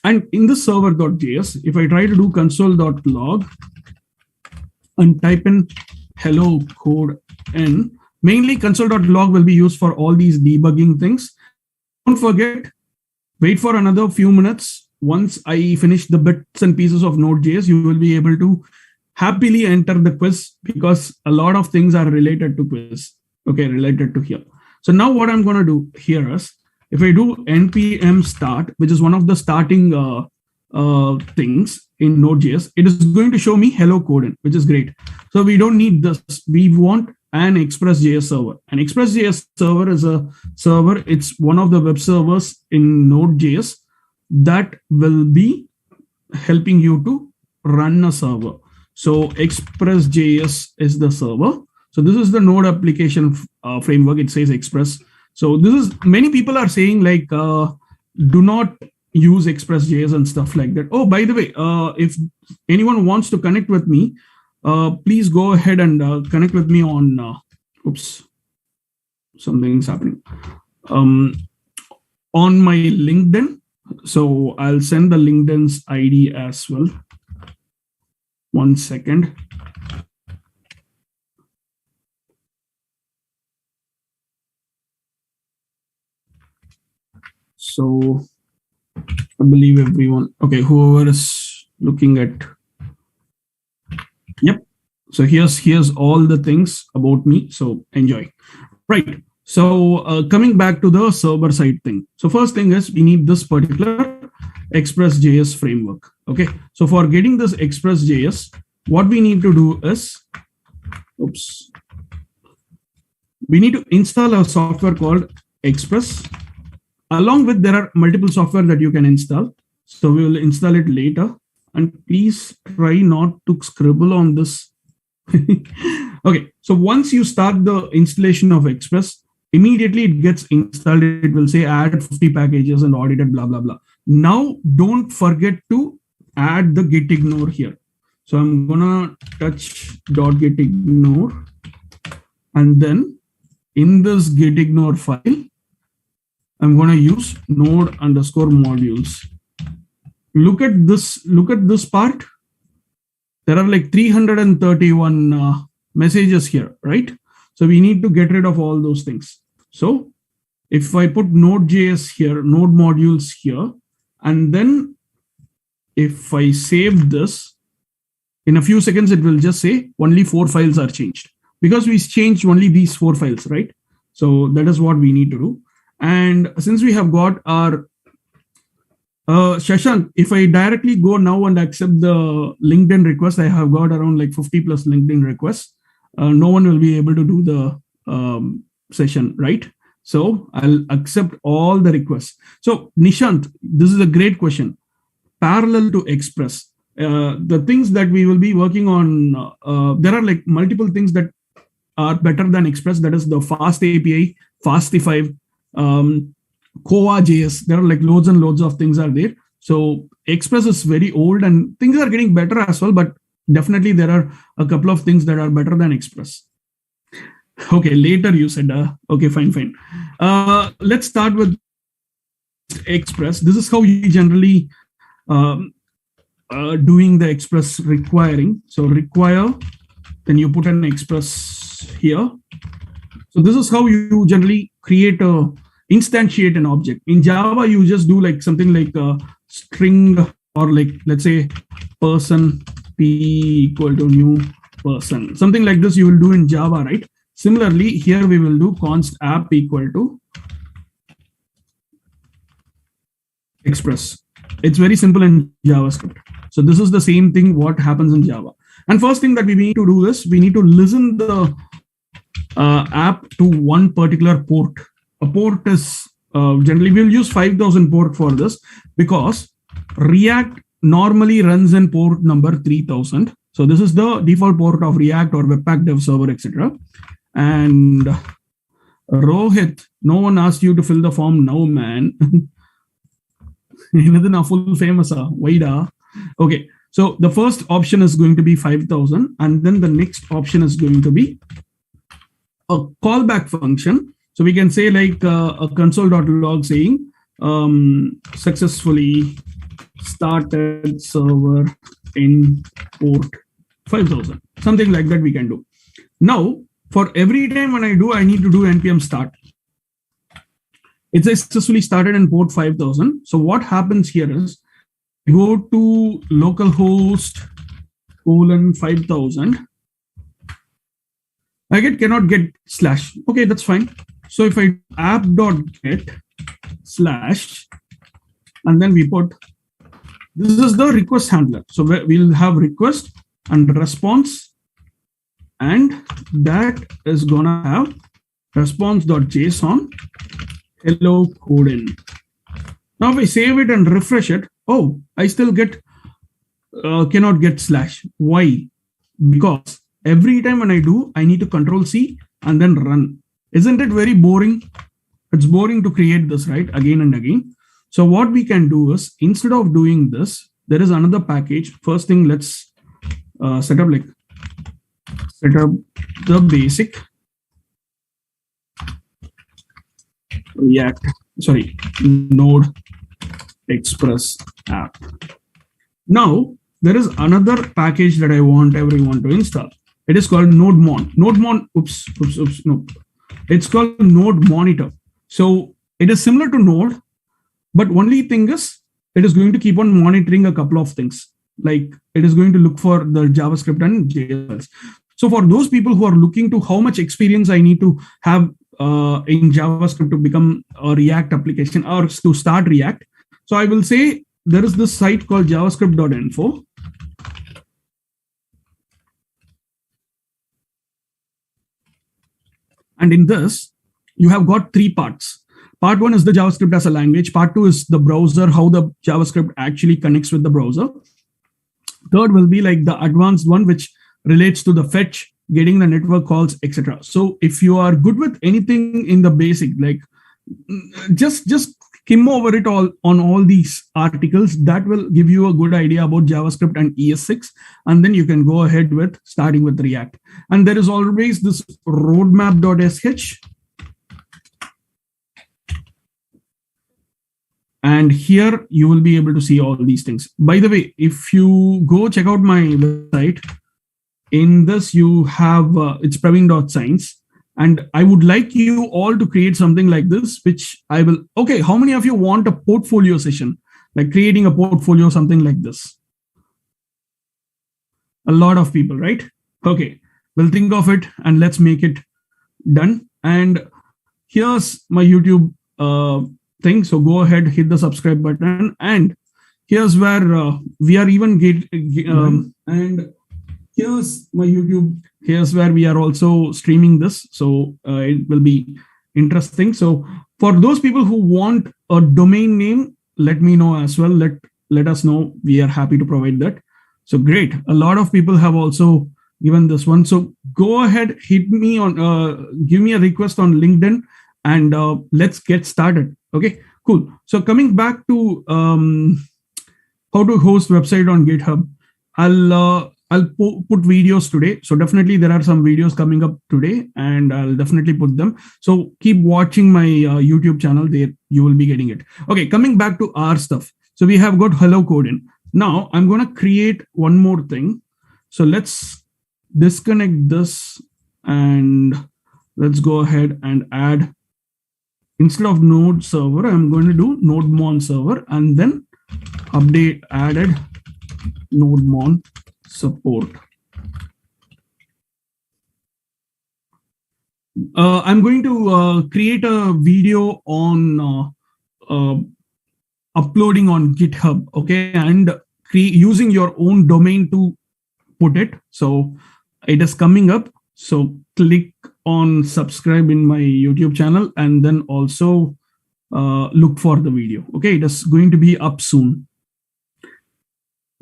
And in the server.js, if I try to do console.log and type in hello CodeIN, mainly console.log will be used for all these debugging things. Don't forget, wait for another few minutes. Once I finish the bits and pieces of Node.js, you will be able to happily enter the quiz, because a lot of things are related to quiz. Okay, related to here. So now what I'm going to do here is, if I do npm start, which is one of the starting things in Node.js, it is going to show me hello CodeIN, which is great. So we don't need this. We want an Express.js server. An Express.js server is a server. It's one of the web servers in Node.js that will be helping you to run a server. So Express.js is the server. So this is the Node application framework. It says Express. So this is, many people are saying like, do not use Express.js and stuff like that. Oh, by the way, if anyone wants to connect with me, please go ahead and connect with me on, oops, something's happening. On my LinkedIn. So I'll send the LinkedIn's ID as well. 1 second. So I believe everyone, okay, whoever is looking at, yep. So here's all the things about me. So enjoy. Right. So coming back to the server side thing. So first thing is, we need this particular Express.js framework. Okay. So for getting this Express.js, what we need to do is, oops, we need to install a software called Express. Along with, there are multiple software that you can install. So we will install it later. And please try not to scribble on this. Okay. So once you start the installation of Express, immediately it gets installed. It will say add 50 packages and audited, blah, blah, blah. Now, don't forget to add the gitignore here. So I'm going to touch .gitignore. And then in this gitignore file, I'm going to use node_modules. Look at this part. There are like 331 messages here, right? So we need to get rid of all those things. So if I put Node.js here, node modules here, and then if I save this, in a few seconds, it will just say only 4 files are changed, because we changed only these 4 files, right? So that is what we need to do. And since we have got our Shashank, if I directly go now and accept the LinkedIn request, I have got around like 50 plus LinkedIn requests. No one will be able to do the session, right? So I'll accept all the requests. So Nishant, this is a great question. Parallel to Express, the things that we will be working on, there are like multiple things that are better than Express. That is the Fast API, Fastify, Koa.js. There are like loads and loads of things are there. So Express is very old and things are getting better as well, but definitely there are a couple of things that are better than Express. Okay, later you said, okay, fine. Let's start with Express. This is how you generally doing the Express requiring. So require, then you put an Express here. So this is how you generally create a instantiate an object. In Java, you just do like something like a string, or like, let's say person p equal to new person. Something like this you will do in Java, right? Similarly, here we will do const app equal to Express. It's very simple in JavaScript. So this is the same thing what happens in Java. And first thing that we need to do is, we need to listen the app to one particular port. A port is generally we'll use 5000 port for this, because React normally runs in port number 3000. So this is the default port of React or Webpack Dev Server, etc. And Rohit, no one asked you to fill the form now, man. Full famous, Vaida. Okay, so the first option is going to be 5000, and then the next option is going to be a callback function. So we can say like a console.log saying successfully started server in port 5000, something like that we can do. Now, for every time when I do, I need to do npm start. It's successfully started in port 5000. So what happens here is, go to localhost :5000. I cannot get slash. Okay, that's fine. So if I app.get slash, and then we put, this is the request handler. So we'll have request and response, and that is gonna have response.json hello CodeIN. Now if I save it and refresh it, oh, I still get cannot get slash. Why? Because every time when I do, I need to control C and then run. Isn't it very boring? It's boring to create this, right? Again and again. So what we can do is, instead of doing this, there is another package. First thing, let's set up the basic Node Express app. Now there is another package that I want everyone to install. It is called NodeMon. No. It's called Node Monitor. So it is similar to Node, but only thing is, it is going to keep on monitoring a couple of things. Like it is going to look for the JavaScript and JS. So for those people who are looking to how much experience I need to have in JavaScript to become a React application or to start React, so I will say there is this site called javascript.info. And in this, you have got three parts. Part one is the JavaScript as a language. Part two is the browser, how the JavaScript actually connects with the browser. Third will be like the advanced one, which relates to the fetch, getting the network calls, etc. So if you are good with anything in the basic, like just skim over it all on all these articles, that will give you a good idea about JavaScript and ES6. And then you can go ahead with starting with React. And there is always this roadmap.sh. And here you will be able to see all these things. By the way, if you go check out my website, in this you have, it's Praveen.science. And I would like you all to create something like this, which I will, okay, how many of you want a portfolio session? Like creating a portfolio, something like this? A lot of people, right? Okay, we'll think of it and let's make it done. And here's my YouTube thing. So go ahead, hit the subscribe button. And here's where we are even and here's my YouTube. Here's where we are also streaming this. So it will be interesting. So for those people who want a domain name, let me know as well. Let us know. We are happy to provide that. So great. A lot of people have also given this one. So go ahead, hit me on, give me a request on LinkedIn and let's get started. Okay, cool. So coming back to how to host website on GitHub, I'll put videos today. So definitely there are some videos coming up today and I'll definitely put them. So keep watching my YouTube channel there. You will be getting it. Okay, coming back to our stuff. So we have got hello CodeIN. Now I'm going to create one more thing. So let's disconnect this and let's go ahead and add, instead of node server, I'm going to do nodemon server and then update added nodemon support. I'm going to create a video on uploading on GitHub, okay, and using your own domain to put it. So it is coming up. So click on subscribe in my YouTube channel and then also look for the video. Okay, it is going to be up soon.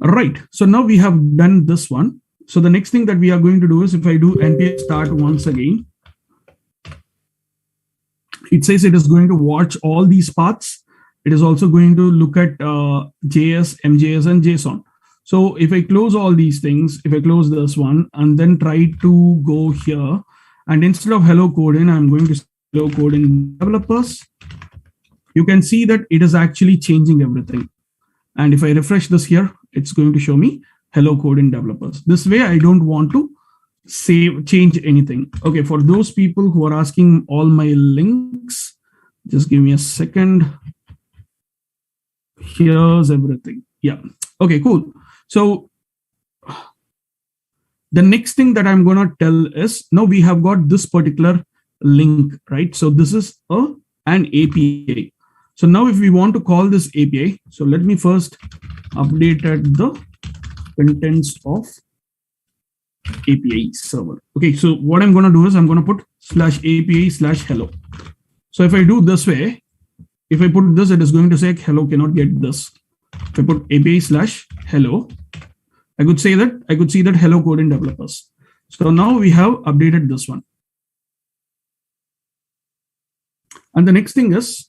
All right, so now we have done this one. So the next thing that we are going to do is, if I do npm start once again, it says it is going to watch all these paths. It is also going to look at JS, MJS, and JSON. So if I close all these things, if I close this one and then try to go here, and instead of hello CodeIN, I'm going to hello CodeIN developers. You can see that it is actually changing everything. And if I refresh this here, it's going to show me hello CodeIN developers. This way, I don't want to change anything. Okay, for those people who are asking all my links, just give me a second. Here's everything. Yeah. Okay, cool. So the next thing that I'm going to tell is, now we have got this particular link, right? So this is an API. So now if we want to call this API, so let me first update the contents of API server. Okay, so what I'm going to do is I'm going to put /API/hello. So if I do this way, if I put this, it is going to say hello cannot get this. If I put API/hello, I could see that hello CodeIN developers. So now we have updated this one. And the next thing is,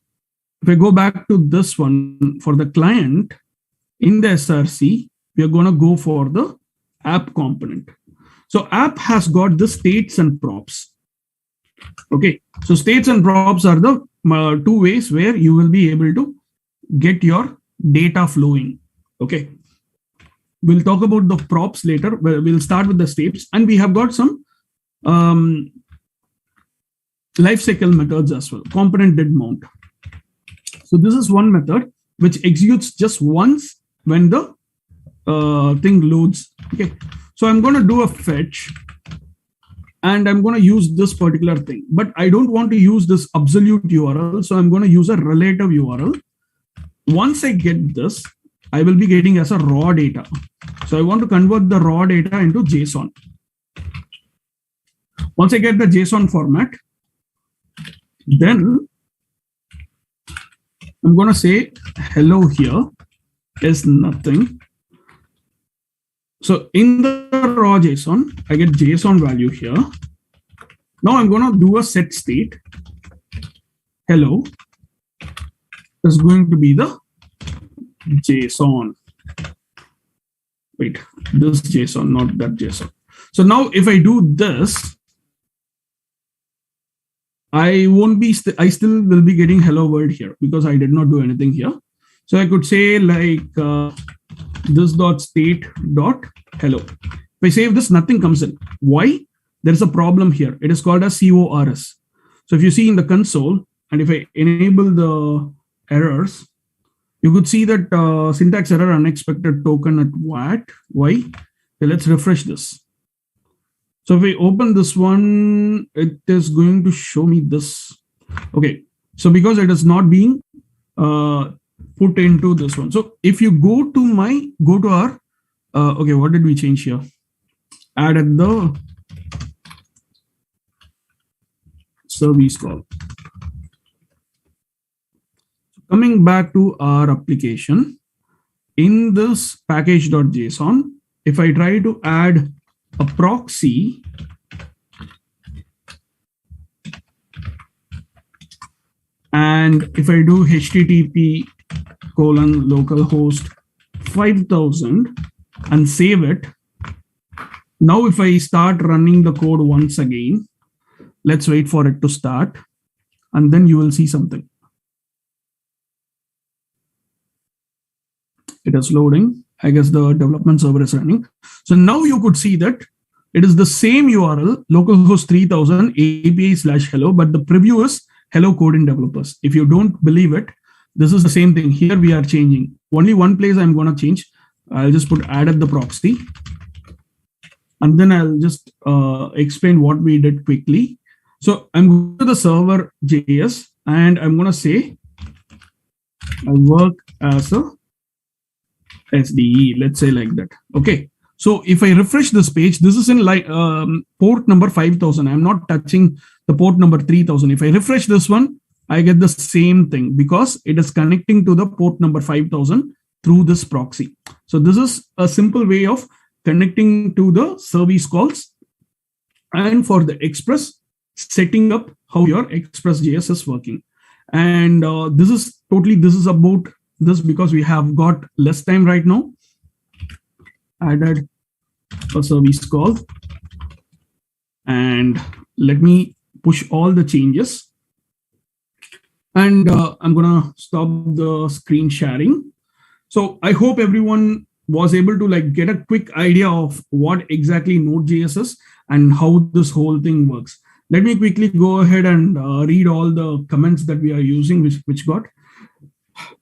if I go back to this one for the client in the SRC, we are going to go for the app component. So app has got the states and props. Okay, so states and props are the two ways where you will be able to get your data flowing. Okay, we'll talk about the props later. We'll start with the states, and we have got some lifecycle methods as well. Component did mount. So this is one method which executes just once when the thing loads. Okay, so I'm going to do a fetch, and I'm going to use this particular thing, but I don't want to use this absolute URL. So I'm going to use a relative URL. Once I get this, I will be getting as a raw data. So I want to convert the raw data into JSON. Once I get the JSON format, then I'm going to say hello here is nothing. So in the raw JSON, I get JSON value here. Now I'm going to do a set state. Hello is going to be the JSON. Wait, this JSON, not that JSON. So now if I do this, I won't be, I still will be getting hello world here because I did not do anything here. So I could say like this.state.hello. If I save this, nothing comes in. Why? There is a problem here. It is called as CORS. So if you see in the console, and if I enable the errors, you could see that syntax error unexpected token at what? Why? Okay, let's refresh this. So if we open this one, it is going to show me this. Okay, so because it is not being put into this one. So if you go to our, okay, what did we change here? Added the service call. Coming back to our application, in this package.json, if I try to add a proxy, and if I do http:/localhost 5000 and save it, now if I start running the code once again, let's wait for it to start, and then you will see something. It is loading. I guess the development server is running. So now you could see that it is the same URL, localhost 3000 API/hello, but the preview is hello CodeIN developers. If you don't believe it, this is the same thing. Here we are changing. Only one place I'm going to change. I'll just put added the proxy. And then I'll just explain what we did quickly. So I'm going to the server JS, and I'm going to say I work as a SDE, let's say like that. Okay. So if I refresh this page, this is in like port number 5000. I'm not touching the port number 3000. If I refresh this one, I get the same thing because it is connecting to the port number 5000 through this proxy. So this is a simple way of connecting to the service calls, and for the Express, setting up how your Express.js is working. And this is about this because we have got less time right now. Added a service call, and let me push all the changes, and I'm gonna stop the screen sharing. So I hope everyone was able to like get a quick idea of what exactly Node.js is and how this whole thing works. Let me quickly go ahead and read all the comments that we are using, which got.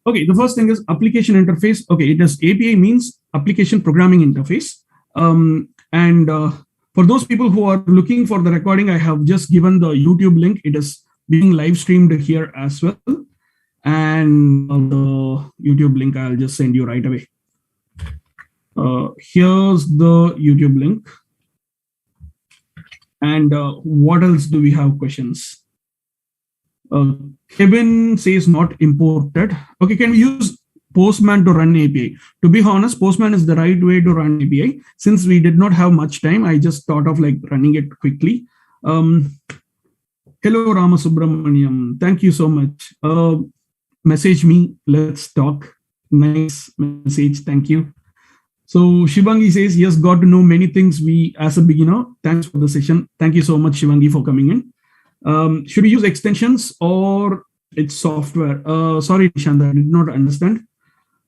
Okay, the first thing is application interface. Okay, it is API means application programming interface. And for those people who are looking for the recording, I have just given the YouTube link. It is being live streamed here as well. And the YouTube link I'll just send you right away. Here's the YouTube link. And what else do we have questions? Kevin says not imported. Okay, can we use Postman to run API? To be honest, Postman is the right way to run API. Since we did not have much time, I just thought of like running it quickly. Hello, Ramasubramaniam. Thank you so much. Message me. Let's talk. Nice message. Thank you. So Shivangi says, yes, got to know many things we as a beginner. Thanks for the session. Thank you so much, Shivangi, for coming in. Should we use extensions or it's software? Sorry, Nishanda, I did not understand.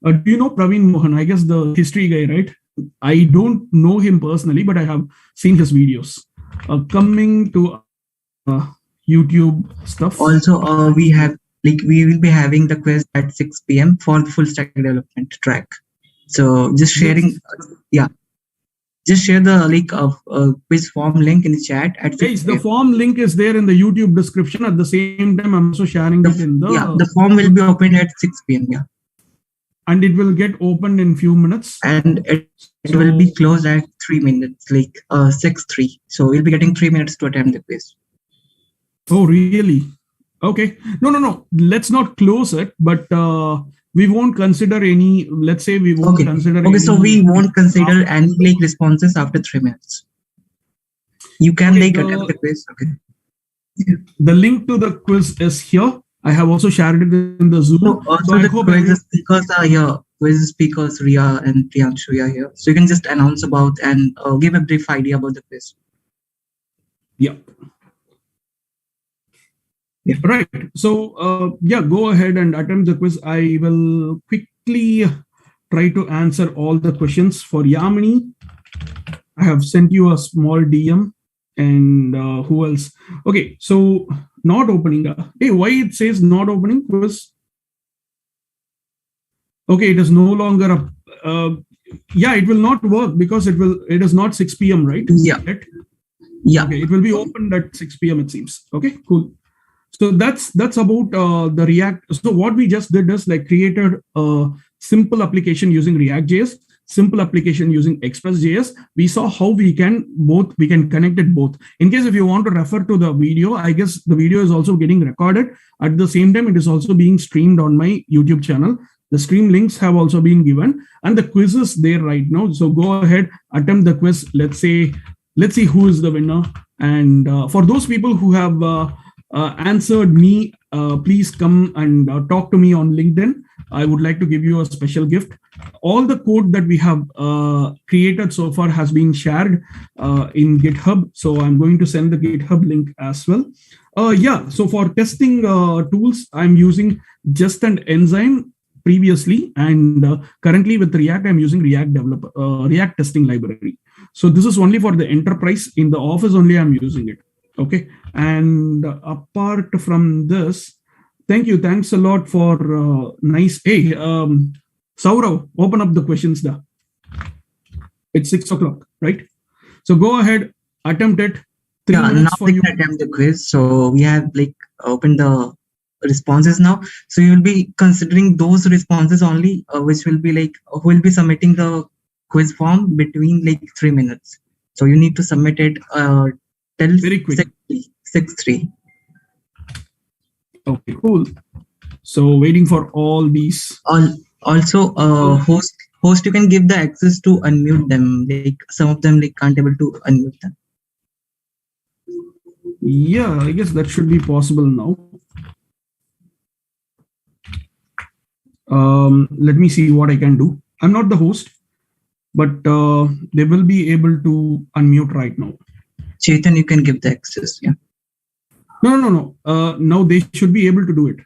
Do you know Praveen Mohan? I guess the history guy, right? I don't know him personally, but I have seen his videos. Coming to YouTube stuff. Also, we will be having the quiz at 6 p.m. for the full stack development track. So just sharing, just share the link of quiz form link in the chat at 6 Guys, the form link is there in the YouTube description. At the same time, I'm also sharing it in the... Yeah, the form will be opened at 6 p.m. Yeah. And it will get opened in few minutes. And it will be closed at 3 minutes, like 6:03. So we'll be getting 3 minutes to attempt the quiz. Oh, really? Okay. No. Let's not close it, but we won't consider any, let's say we won't consider Okay, so we won't consider any like responses after 3 minutes. You can attempt the quiz. Okay. Yeah. The link to the quiz is here. I have also shared it in the Zoom. So also the quiz speakers are here. Quiz speakers Ria and Priyanshu are here. So you can just announce about and give a brief idea about the quiz. Yeah. Right. So, go ahead and attempt the quiz. I will quickly try to answer all the questions. For Yamini, I have sent you a small DM. And who else? Okay, so not opening. Hey, why it says not opening quiz? Okay, it is no longer a. It will not work because it is not 6 p.m. right? Yeah. Yeah. Okay, it will be opened at 6 p.m. it seems. Okay, cool. So that's about the React. So what we just did is like created a simple application using React.js, simple application using Express.js. We saw how we can connect it both. In case if you want to refer to the video, I guess the video is also getting recorded. At the same time, it is also being streamed on my YouTube channel. The stream links have also been given and the quiz is there right now. So go ahead, attempt the quiz. Let's see who is the winner. And for those people who have answered me, please come and talk to me on LinkedIn. I would like to give you a special gift. All the code that we have created so far has been shared in GitHub. So I'm going to send the GitHub link as well. So for testing tools, I'm using Just an Enzyme previously, and currently with React, I'm using React testing library. So this is only for the enterprise. In the office only, I'm using it. Okay. And apart from this, thanks a lot for nice. Hey, Saurav, open up the questions there. It's 6 o'clock, right? So go ahead, attempt it. 3 minutes now for you. Attempt the quiz. So we have opened the responses now. So you will be considering those responses only, which will be who will be submitting the quiz form between 3 minutes. So you need to submit it till Very quick. 6:03. Okay, cool. So waiting for all these. Also, host, you can give the access to unmute them. Some of them can't able to unmute them. Yeah, I guess that should be possible now. Let me see what I can do. I'm not the host, but they will be able to unmute right now. Chetan, you can give the access. Yeah. No. Now they should be able to do it.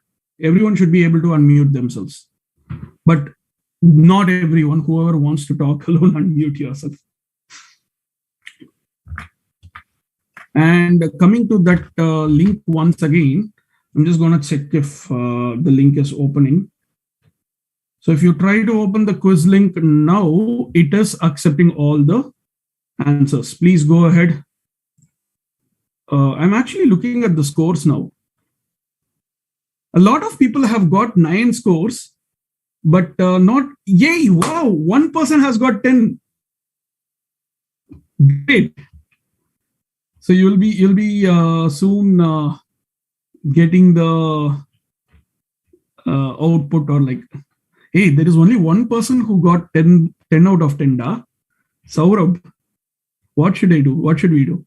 Everyone should be able to unmute themselves. But Not everyone. Whoever wants to talk alone, unmute yourself. And coming to that link once again, I'm just going to check if the link is opening. So if you try to open the quiz link now, it is accepting all the answers. Please go ahead. I'm actually looking at the scores now. A lot of people have got 9 scores, but not, yay, wow, one person has got 10. Great. So you'll be soon getting the output, or like, hey, there is only one person who got 10 out of 10. Saurav, what should I do? What should we do?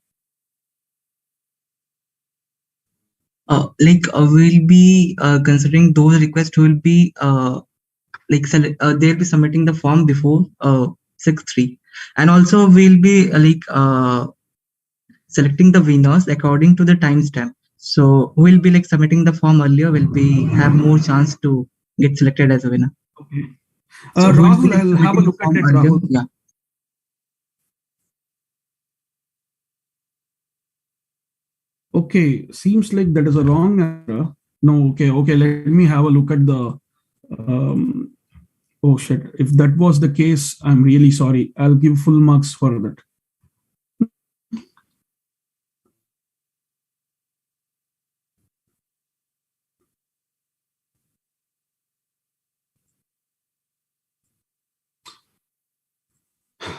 We'll be considering those requests will be they'll be submitting the form before 6/3, and also we'll be selecting the winners according to the timestamp. So we'll be submitting the form earlier. Will be have more chance to get selected as a winner. Okay. So Rahul, I'll have a look at it. Rahul. Yeah. Okay, seems like that is a wrong answer. No, okay, let me have a look at the. Oh shit! If that was the case, I'm really sorry. I'll give full marks for that.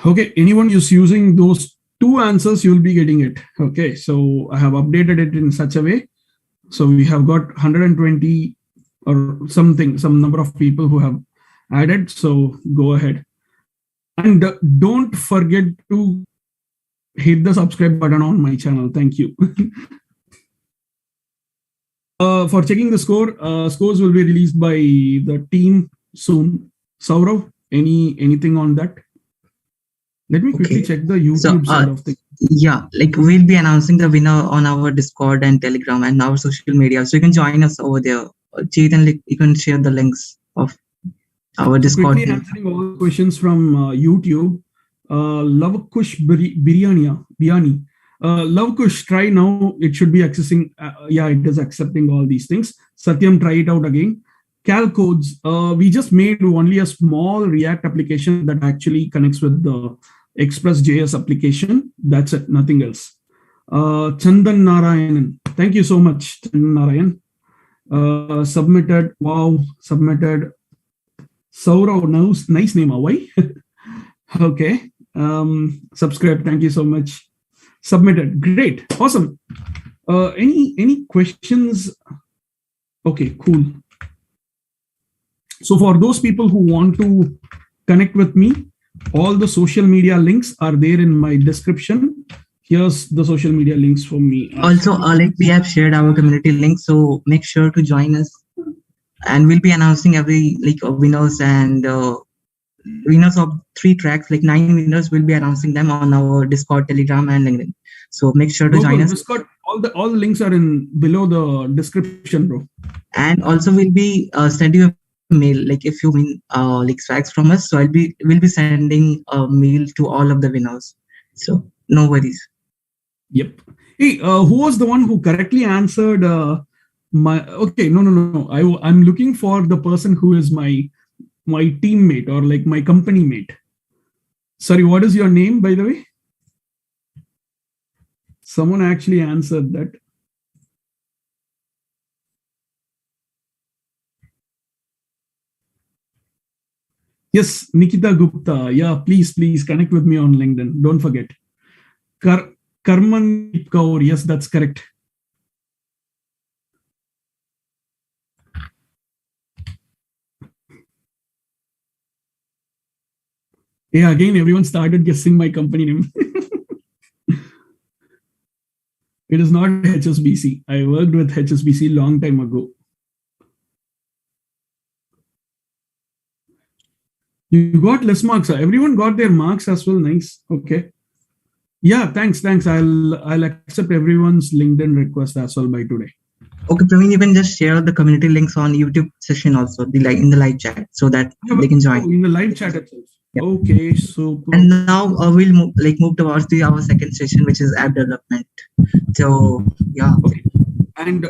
Okay, anyone who's using those 2 answers, you'll be getting it. Okay, so I have updated it in such a way. So we have got 120 or something, some number of people who have added. So go ahead. And don't forget to hit the subscribe button on my channel. Thank you. For checking the score, scores will be released by the team soon. Saurav, anything on that? Let me quickly check the YouTube side of things. Yeah, we'll be announcing the winner on our Discord and Telegram and our social media. So you can join us over there. Chetan, you can share the links of our Discord. Quickly answering all the questions from YouTube. Love Kush Biryani. Love Kush, try now. It should be accessing. Yeah, it is accepting all these things. Satyam, try it out again. Cal codes. We just made only a small React application that actually connects with the Express.js application. That's it, nothing else. Chandan Narayanan. Thank you so much, Chandan Narayan. Submitted. Wow, submitted. Saurav, nice name. Why? Okay. Subscribe. Thank you so much. Submitted. Great. Awesome. Any questions? Okay, cool. So for those people who want to connect with me, all the social media links are there in my description. Here's the social media links for me. Also, we have shared our community link, so make sure to join us. And we'll be announcing every winners and winners of 3 tracks, 9 winners. We'll be announcing them on our Discord, Telegram, and LinkedIn. So make sure to join us. Discord, all the links are in below the description, bro. And also we'll be sending you a mail if you win swag from us. So we'll be sending a mail to all of the winners. So no worries. Yep. Hey, who was the one who correctly answered? Okay, no. I'm looking for the person who is my teammate or my company mate. Sorry, what is your name, by the way? Someone actually answered that. Yes, Nikita Gupta. Yeah, please connect with me on LinkedIn. Don't forget. Karman Kaur. Yes, that's correct. Yeah, again, everyone started guessing my company name. It is not HSBC. I worked with HSBC long time ago. You got less marks. Everyone got their marks as well. Nice. Okay. Yeah, thanks. I'll accept everyone's LinkedIn request as well by today. Okay, Praveen, you can just share the community links on YouTube session also, in the live chat, so that they can join. in the live chat itself. Yeah. Okay, so And now we'll move towards our second session, which is app development. So yeah. okay. And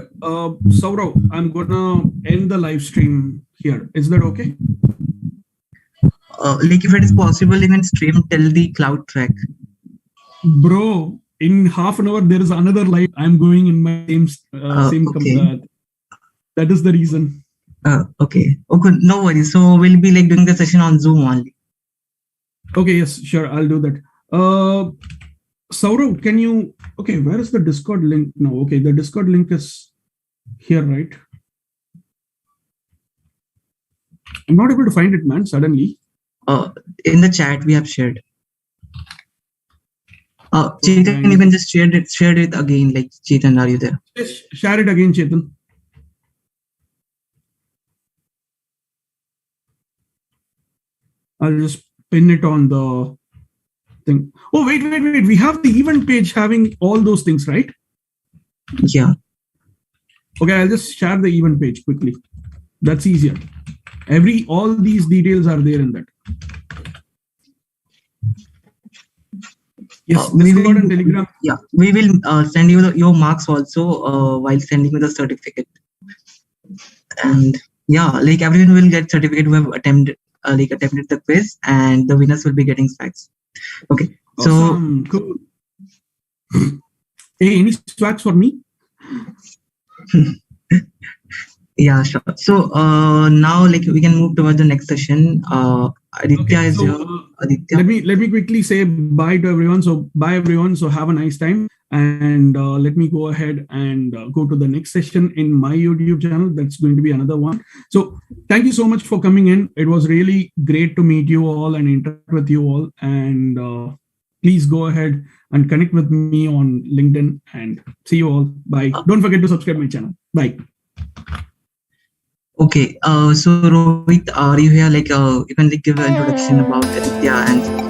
Saurav, I'm gonna end the live stream here. Is that okay? If it is possible, you can stream till the cloud track. Bro, in half an hour there is another live. I'm going in my same okay. That is the reason. Okay, no worries. So we'll be doing the session on Zoom only. Okay, yes, sure, I'll do that. Saurav, can you? Okay, where is the Discord link now? Okay, the Discord link is here, right? I'm not able to find it, man. Suddenly. In the chat we have shared. Chetan, you can just share it again. Chetan, are you there? Yes, share it again, Chetan. I'll just pin it on the thing. Oh, wait. We have the event page having all those things, right? Yeah. Okay, I'll just share the event page quickly. That's easier. All these details are there in that. Yes, Discord and Telegram. Yeah, we will send you your marks also while sending you the certificate. And yeah, everyone will get certificate who have attempted the quiz, and the winners will be getting swags. Okay, awesome. So cool. Hey, any swags for me? Yeah, sure. So now we can move towards the next session. Aditya is here. Aditya. Let me quickly say bye to everyone. So bye everyone. So have a nice time. And let me go ahead and go to the next session in my YouTube channel. That's going to be another one. So thank you so much for coming in. It was really great to meet you all and interact with you all. And please go ahead and connect with me on LinkedIn, and see you all. Bye. Don't forget to subscribe my channel. Bye. Okay, so Rohit, are you here? You can give an introduction about Aditya and